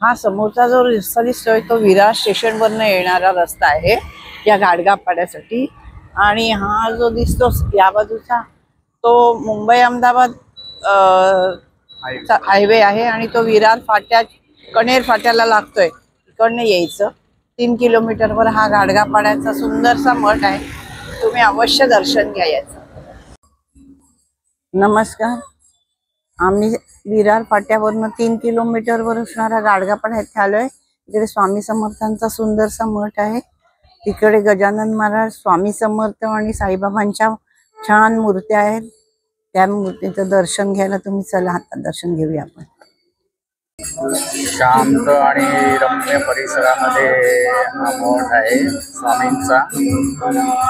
हा समोरचा जो रस्ता दिसतोय तो विरार स्टेशन वरनं येणारा रस्ता आहे या गाडगापाड्यासाठी। आणि हा जो दिसतो या बाजूचा तो मुंबई अहमदाबाद हायवे आहे आणि तो विरार फाट्या कणेर फाट्याला लागतोय। इकडनं यायचं 3 किलोमीटरवर हा गाडगापाड्याचा सुंदरसा मठ आहे, तुम्ही अवश्य दर्शन घ्या याचं। नमस्कार, आम्ही विरार फाट्यावरनं 3 किलोमीटरवर असणारा गाडगापाड्यात आलोय। इकडे स्वामी समर्थांचा सुंदरसा मठ आहे, तिकडे गजानन महाराज, स्वामी समर्थ आणि साईबाबांच्या छान मूर्त्या आहेत। त्या मूर्तीचं दर्शन घ्यायला तुम्ही चला, आता दर्शन घेऊया आपण। शांत आणि रम्य परिसरामध्ये हा मठ आहे स्वामींचा,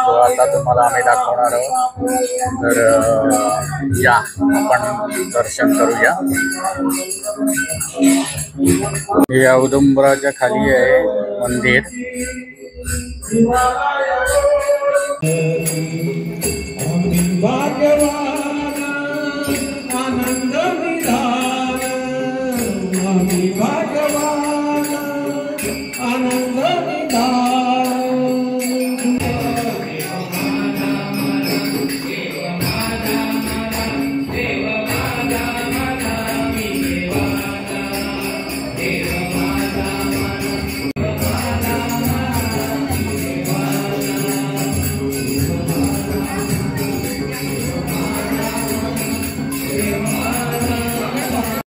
तो आता तुम्हाला आम्ही दाखवणार आहोत। तर या आपण दर्शन करूया। हे औदुंबराच्या खाली आहे मंदिर। भाग्यवान